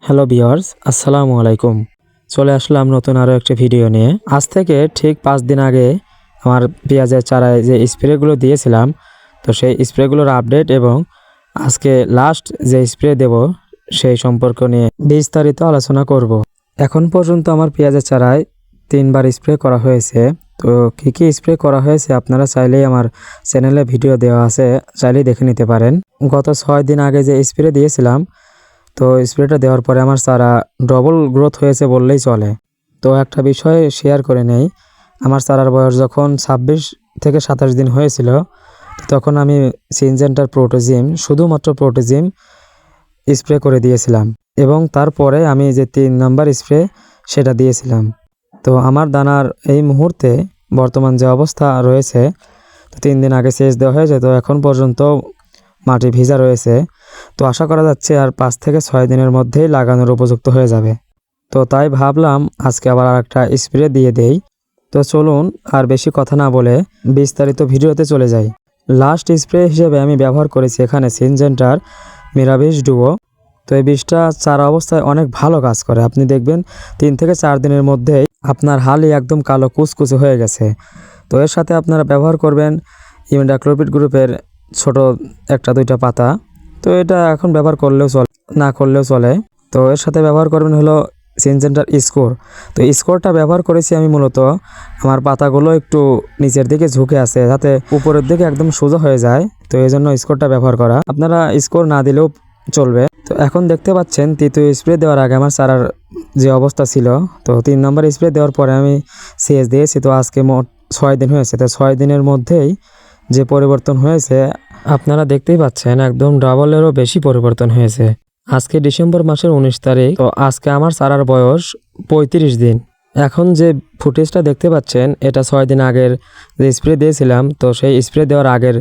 Hello viewers, আসসালামু আলাইকুম। চলে আসলাম নতুন আরও একটি ভিডিও নিয়ে। আজ থেকে ঠিক 5 দিন আগে আমার পেঁয়াজের চারায় যে স্প্রেগুলো দিয়েছিলাম, তো সেই স্প্রেগুলোর আপডেট এবং আজকে লাস্ট যে স্প্রে দেব সেই সম্পর্ক নিয়ে বিস্তারিত আলোচনা করব। এখন পর্যন্ত আমার পেঁয়াজের চারায় 3বার স্প্রে করা হয়েছে। তো কী স্প্রে করা হয়েছে আপনারা চাইলেই আমার চ্যানেলে ভিডিও দেওয়া আছে, চাইলেই দেখে নিতে পারেন। গত 6 দিন আগে যে স্প্রে দিয়েছিলাম, তো স্প্রেটা দেওয়ার পরে আমার চারা ডবল গ্রোথ হয়েছে বললেই চলে। তো একটা বিষয় শেয়ার করে নেই, আমার চারার বয়স যখন 26 থেকে 27 দিন হয়েছিল, তখন আমি সিনজেন্টার প্রোটোজিম, শুধুমাত্র প্রোটোজিম স্প্রে করে দিয়েছিলাম এবং তারপরে আমি যে 3 নাম্বার স্প্রে সেটা দিয়েছিলাম। তো আমার দানার এই মুহূর্তে বর্তমান যে অবস্থা রয়েছে, তো 3 দিন আগে সেচ দেওয়া হয়েছে, তো এখন পর্যন্ত মাটি ভিজা রয়েছে। তো আশা করা যাচ্ছে আর 5 থেকে 6 দিনের মধ্যেই লাগানোর উপযুক্ত হয়ে যাবে। তো তাই ভাবলাম আজকে আবার আরেকটা স্প্রে দিয়ে দেই। তো চলুন আর বেশি কথা না বলে বিস্তারিত ভিডিওতে চলে যাই। লাস্ট স্প্রে হিসেবে আমি ব্যবহার করেছি এখানে সিনজেন্টার মিরাবিশ ডুও। তো এই বিষটা চারা অবস্থায় অনেক ভালো কাজ করে। আপনি দেখবেন 3 থেকে 4 দিনের মধ্যেই আপনার হালই একদম কালো কুচকুচে হয়ে গেছে। তো এর সাথে আপনারা ব্যবহার করবেন ইমিডাক্লোপিড গ্রুপের ছোট 1-2টা পাতা। তো এটা এখন ব্যবহার করলেও চলে, না করলেও চলে। তো এর সাথে ব্যবহার করবেন হলো সিনজেন্টার স্কোর। তো স্কোরটা ব্যবহার করেছি আমি মূলত আমার পাতাগুলো একটু নিচের দিকে ঝুঁকে আছে, যাতে উপরের দিকে একদম সোজা হয়ে যায়। তো এই জন্য স্কোরটা ব্যবহার করা। আপনারা স্কোর না দিলেও চলবে। তো এখন দেখতে পাচ্ছেন তৃতীয় স্প্রে দেওয়ার আগে আমার চারার যে অবস্থা ছিল, তো 3 নম্বর স্প্রে দেওয়ার পরে আমি সেচ দিয়েছি। তো আজকে মোট 6 দিন হয়েছে। তো 6 দিনের মধ্যেই যে পরিবর্তন হয়েছে আপনারা দেখতেই পাচ্ছেন, একদম ডাবলেরও বেশি পরিবর্তন হয়েছে। আজকে ডিসেম্বর মাসের 19 তারিখ। তো আজকে আমার চারার বয়স 35 দিন। এখন যে ফুটেজটা দেখতে পাচ্ছেন এটা 6 দিন আগের যে স্প্রে দিয়েছিলাম, তো সেই স্প্রে দেওয়ার আগের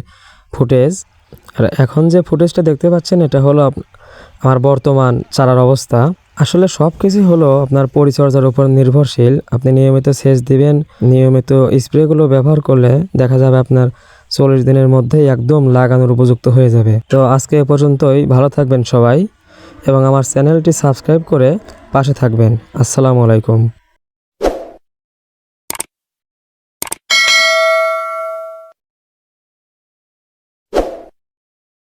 ফুটেজ। আর এখন যে ফুটেজটা দেখতে পাচ্ছেন এটা হলো আমার বর্তমান চারার অবস্থা। আসলে সব কিছুই হলো আপনার পরিচর্যার উপর নির্ভরশীল। আপনি নিয়মিত সেচ দিবেন, নিয়মিত স্প্রেগুলো ব্যবহার করলে দেখা যাবে আপনার 40 দিনের মধ্যেই একদম লাগানোর উপযুক্ত হয়ে যাবে। তো আজকে এ পর্যন্তই। ভালো থাকবেন সবাই এবং আমার চ্যানেলটি সাবস্ক্রাইব করে পাশে থাকবেন। আসসালামু আলাইকুম।